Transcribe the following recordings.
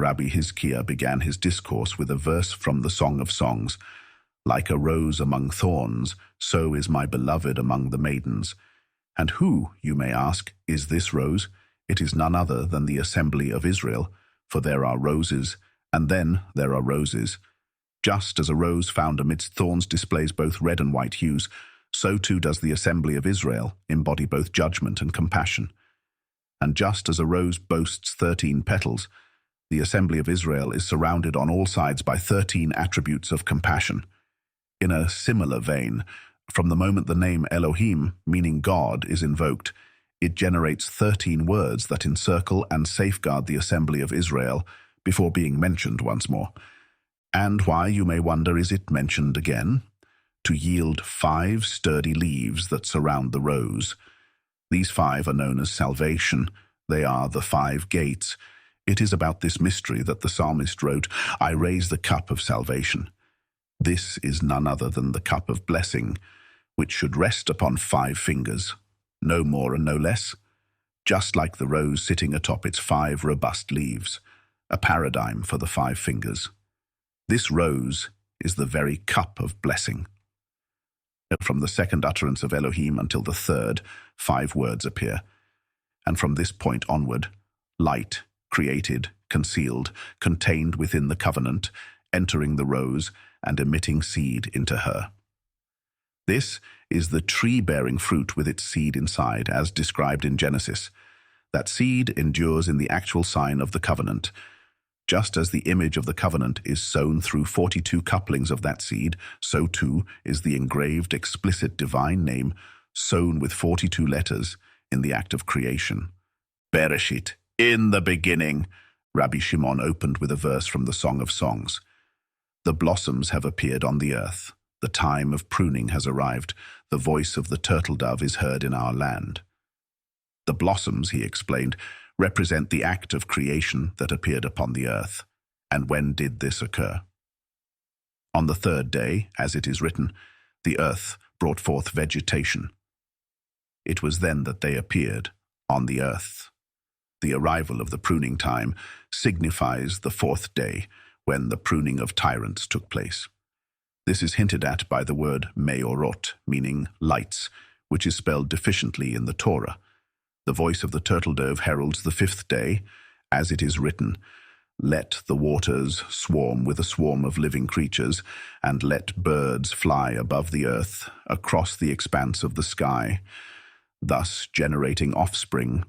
Rabbi Hizkiah began his discourse with a verse from the Song of Songs. Like a rose among thorns, so is my beloved among the maidens. And who, you may ask, is this rose? It is none other than the assembly of Israel, for there are roses, and then there are roses. Just as a rose found amidst thorns displays both red and white hues, so too does the assembly of Israel embody both judgment and compassion. And just as a rose boasts 13 petals, the assembly of Israel is surrounded on all sides by 13 attributes of compassion. In a similar vein, from the moment the name Elohim, meaning God, is invoked, it generates 13 words that encircle and safeguard the assembly of Israel before being mentioned once more. And why, you may wonder, is it mentioned again? To yield 5 sturdy leaves that surround the rose. These 5 are known as salvation. They are the 5 gates. It is about this mystery that the psalmist wrote, I raise the cup of salvation. This is none other than the cup of blessing, which should rest upon 5 fingers, no more and no less, just like the rose sitting atop its 5 robust leaves, a paradigm for the 5 fingers. This rose is the very cup of blessing. From the second utterance of Elohim until the third, 5 words appear. And from this point onward, light, created, concealed, contained within the covenant, entering the rose and emitting seed into her. This is the tree bearing fruit with its seed inside, as described in Genesis. That seed endures in the actual sign of the covenant. Just as the image of the covenant is sown through 42 couplings of that seed, so too is the engraved explicit divine name sown with 42 letters in the act of creation. Bereshit, in the beginning, Rabbi Shimon opened with a verse from the Song of Songs. The blossoms have appeared on the earth. The time of pruning has arrived. The voice of the turtle dove is heard in our land. The blossoms, he explained, represent the act of creation that appeared upon the earth. And when did this occur? On the 3rd day, as it is written, the earth brought forth vegetation. It was then that they appeared on the earth. The arrival of the pruning time signifies the 4th day, when the pruning of tyrants took place. This is hinted at by the word meorot, meaning lights, which is spelled deficiently in the Torah. The voice of the turtle dove heralds the 5th day, as it is written, let the waters swarm with a swarm of living creatures, and let birds fly above the earth, across the expanse of the sky, thus generating offspring.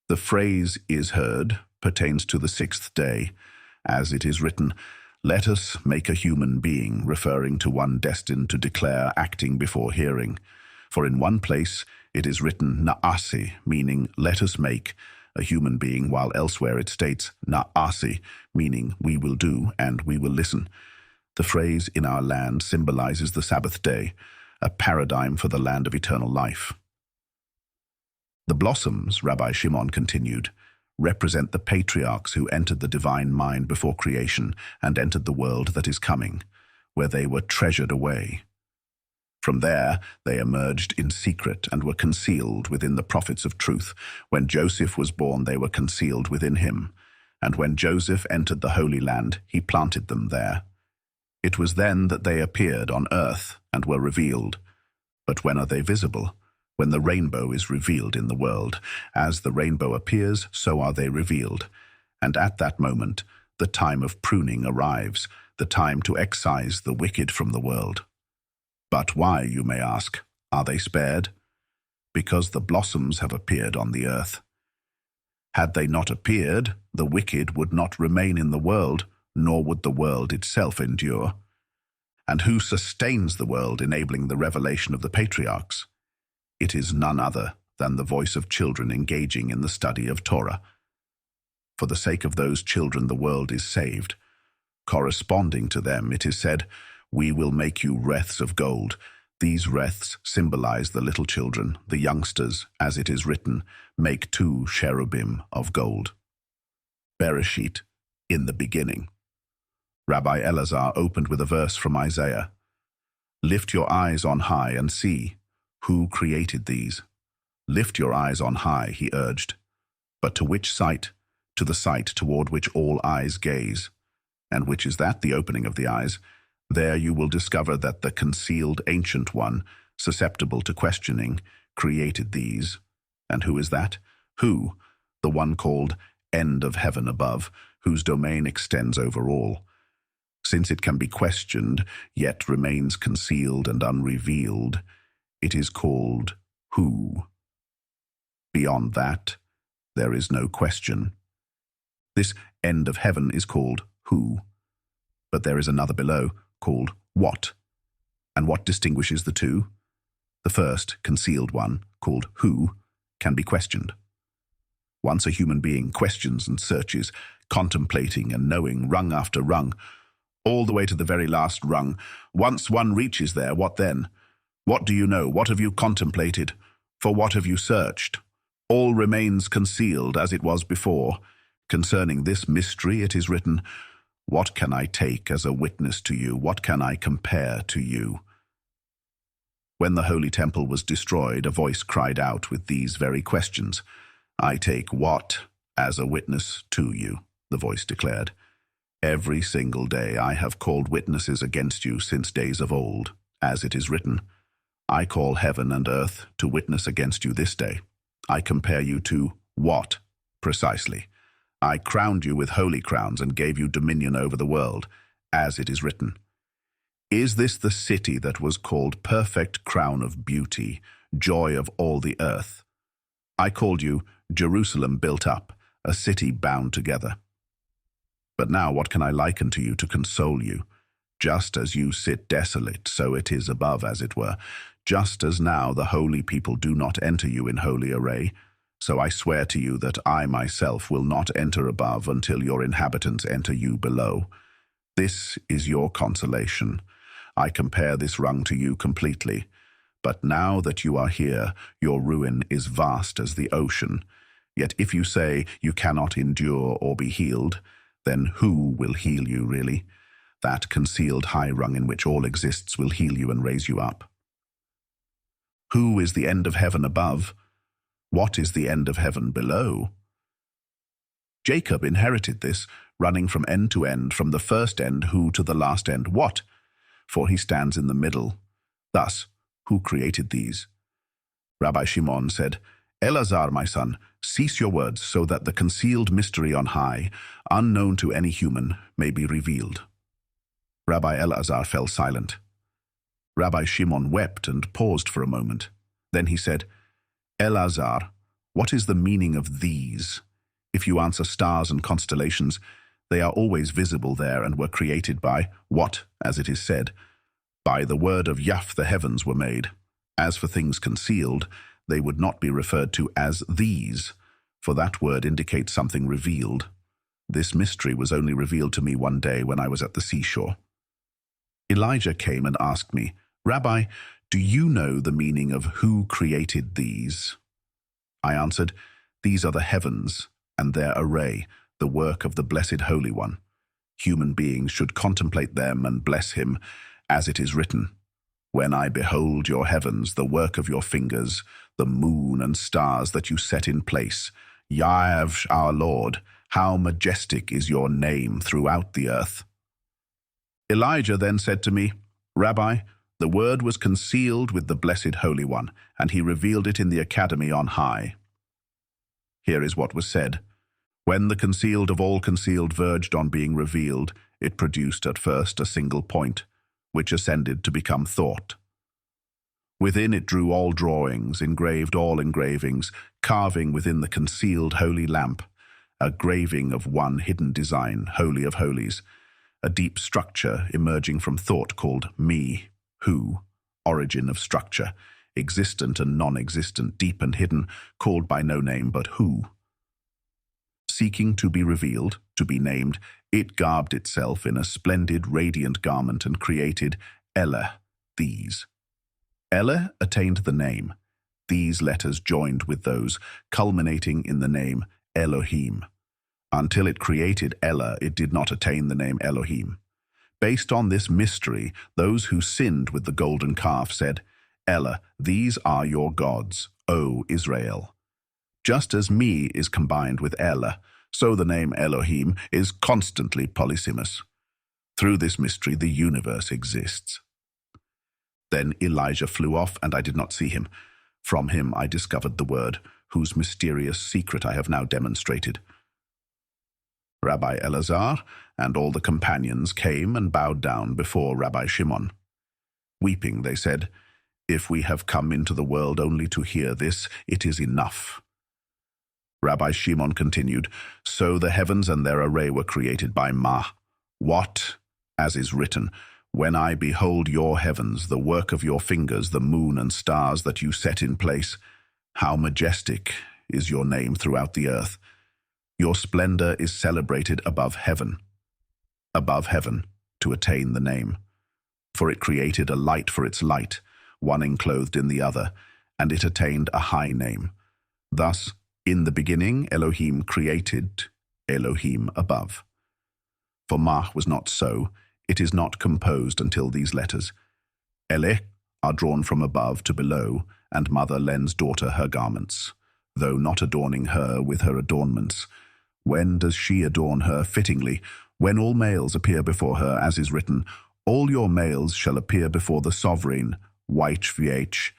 The phrase is heard pertains to the 6th day, as it is written, let us make a human being, referring to one destined to declare acting before hearing. For in one place it is written na'asi, meaning let us make a human being, while elsewhere it states na'asi, meaning we will do and we will listen. The phrase in our land symbolizes the Sabbath day, a paradigm for the land of eternal life. The blossoms, Rabbi Shimon continued, represent the patriarchs who entered the divine mind before creation and entered the world that is coming, where they were treasured away. From there, they emerged in secret and were concealed within the prophets of truth. When Joseph was born, they were concealed within him. And when Joseph entered the Holy Land, he planted them there. It was then that they appeared on earth and were revealed. But when are they visible? When the rainbow is revealed in the world. As the rainbow appears, so are they revealed. And at that moment, the time of pruning arrives, the time to excise the wicked from the world. But why, you may ask, are they spared? Because the blossoms have appeared on the earth. Had they not appeared, the wicked would not remain in the world, nor would the world itself endure. And who sustains the world, enabling the revelation of the patriarchs? It is none other than the voice of children engaging in the study of Torah. For the sake of those children, the world is saved. Corresponding to them, it is said, we will make you wreaths of gold. These wreaths symbolize the little children, the youngsters, as it is written, make 2 cherubim of gold. Bereshit, in the beginning. Rabbi Elazar opened with a verse from Isaiah. Lift your eyes on high and see. Who created these? Lift your eyes on high, he urged. But to which sight? to the sight toward which all eyes gaze. And which is that? The opening of the eyes. There you will discover that the concealed ancient one, susceptible to questioning, created these. And who is that? Who? The one called end of heaven above, whose domain extends over all. Since it can be questioned, yet remains concealed and unrevealed, it is called who. Beyond that, there is no question. This end of heaven is called who. But there is another below, called what. And what distinguishes the two? The first, concealed one, called who, can be questioned. Once a human being questions and searches, contemplating and knowing rung after rung, all the way to the very last rung, once one reaches there, what then? What do you know? What have you contemplated? For what have you searched? All remains concealed as it was before. Concerning this mystery it is written, what can I take as a witness to you? What can I compare to you? When the holy temple was destroyed, a voice cried out with these very questions. I take what as a witness to you, the voice declared. Every single day I have called witnesses against you since days of old, as it is written. I call heaven and earth to witness against you this day. I compare you to what, precisely? I crowned you with holy crowns and gave you dominion over the world, as it is written. Is this the city that was called perfect crown of beauty, joy of all the earth? I called you Jerusalem built up, a city bound together. But now what can I liken to you to console you? Just as you sit desolate, so it is above, as it were. Just as now the holy people do not enter you in holy array, so I swear to you that I myself will not enter above until your inhabitants enter you below. This is your consolation. I compare this rung to you completely. But now that you are here, your ruin is vast as the ocean. Yet if you say you cannot endure or be healed, then who will heal you really? That concealed high rung in which all exists will heal you and raise you up. Who is the end of heaven above? What is the end of heaven below? Jacob inherited this, running from end to end, from the first end who to the last end what? For he stands in the middle. Thus, who created these? Rabbi Shimon said, Elazar, my son, cease your words so that the concealed mystery on high, unknown to any human, may be revealed. Rabbi Elazar fell silent. Rabbi Shimon wept and paused for a moment. Then he said, Elazar, what is the meaning of these? If you answer stars and constellations, they are always visible there and were created by what, as it is said, by the word of Yah the heavens were made. As for things concealed, they would not be referred to as these, for that word indicates something revealed. This mystery was only revealed to me one day when I was at the seashore. Elijah came and asked me, Rabbi, do you know the meaning of who created these? I answered, these are the heavens and their array, the work of the Blessed Holy One. Human beings should contemplate them and bless him, as it is written. When I behold your heavens, the work of your fingers, the moon and stars that you set in place, Yahweh our Lord, how majestic is your name throughout the earth. Elijah then said to me, Rabbi, the word was concealed with the Blessed Holy One, and he revealed it in the academy on high. Here is what was said. When the concealed of all concealed verged on being revealed, it produced at first a single point, which ascended to become thought. Within it drew all drawings, engraved all engravings, carving within the concealed holy lamp, a graving of one hidden design, holy of holies, a deep structure emerging from thought called me, who, origin of structure, existent and non-existent, deep and hidden, called by no name but who. Seeking to be revealed, to be named, it garbed itself in a splendid, radiant garment and created Ele, these. Ele attained the name, these letters joined with those, culminating in the name Elohim. Until it created Ele, it did not attain the name Elohim. Based on this mystery, those who sinned with the golden calf said, Ele, these are your gods, O Israel. Just as me is combined with Ele, So the name Elohim is constantly polysemous. Through this mystery, the universe exists. Then Elijah flew off, and I did not see him. From him I discovered the word, whose mysterious secret I have now demonstrated. Rabbi Elazar and all the companions came and bowed down before Rabbi Shimon. Weeping, they said, "If we have come into the world only to hear this, it is enough." Rabbi Shimon continued, "So the heavens and their array were created by Ma. What, as is written, when I behold your heavens, the work of your fingers, the moon and stars that you set in place, how majestic is your name throughout the earth. Your splendor is celebrated above heaven, to attain the name. For it created a light for its light, one enclothed in the other, and it attained a high name. Thus, in the beginning, Elohim created, Elohim above. For Mah was not so, it is not composed until these letters. Eleh are drawn from above to below, and mother lends daughter her garments, though not adorning her with her adornments. When does she adorn her fittingly? When all males appear before her, as is written, all your males shall appear before the sovereign, YHVH.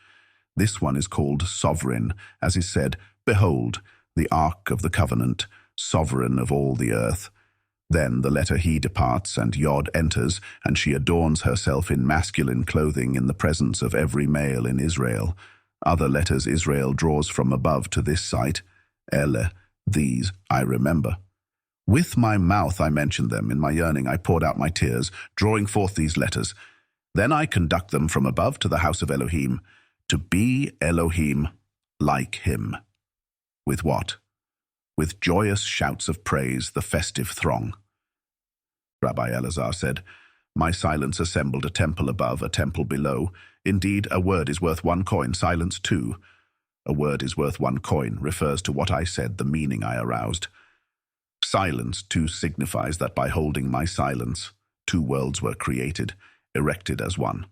This one is called sovereign, as is said, behold, the ark of the covenant, sovereign of all the earth. Then the letter He departs, and Yod enters, and she adorns herself in masculine clothing in the presence of every male in Israel. Other letters Israel draws from above to this site, Ele, these I remember. With my mouth I mentioned them, in my yearning I poured out my tears, drawing forth these letters. Then I conduct them from above to the house of Elohim, to be Elohim like him. With what? With joyous shouts of praise, the festive throng. Rabbi Elazar said, my silence assembled a temple above, a temple below. Indeed, a word is worth 1 coin, silence 2. A word is worth 1 coin refers to what I said, the meaning I aroused. Silence, too, signifies that by holding my silence, 2 worlds were created, erected as one.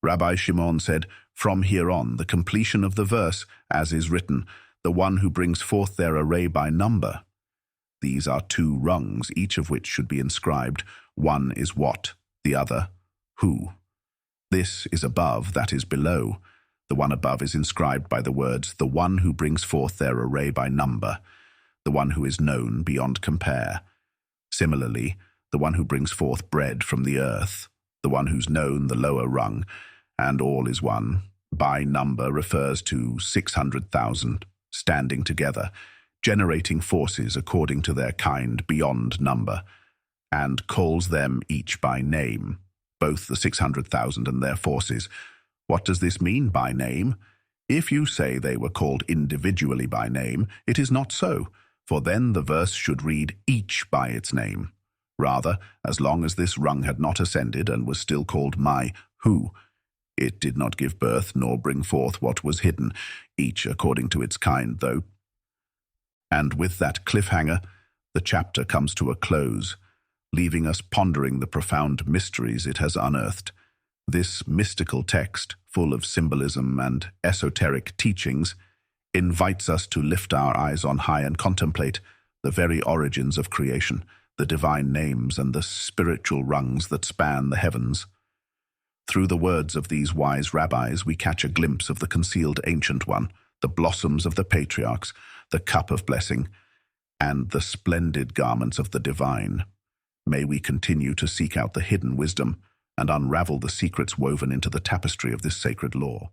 Rabbi Shimon said, from here on, the completion of the verse, as is written, the one who brings forth their array by number. These are 2 rungs, each of which should be inscribed. One is what, the other, who. This is above, that is below. The one above is inscribed by the words, the one who brings forth their array by number, the one who is known beyond compare. Similarly, the one who brings forth bread from the earth, the one who's known the lower rung, and all is one, by number refers to 600,000, standing together, generating forces according to their kind beyond number, and calls them each by name, both the 600,000 and their forces. What does this mean by name? If you say they were called individually by name, it is not so, for then the verse should read each by its name. Rather, as long as this rung had not ascended and was still called my who, it did not give birth nor bring forth what was hidden, each according to its kind, though. And with that cliffhanger, the chapter comes to a close, leaving us pondering the profound mysteries it has unearthed. This mystical text, full of symbolism and esoteric teachings, invites us to lift our eyes on high and contemplate the very origins of creation, the divine names and the spiritual rungs that span the heavens. Through the words of these wise rabbis, we catch a glimpse of the concealed ancient one, the blossoms of the patriarchs, the cup of blessing, and the splendid garments of the divine. May we continue to seek out the hidden wisdom and unravel the secrets woven into the tapestry of this sacred law.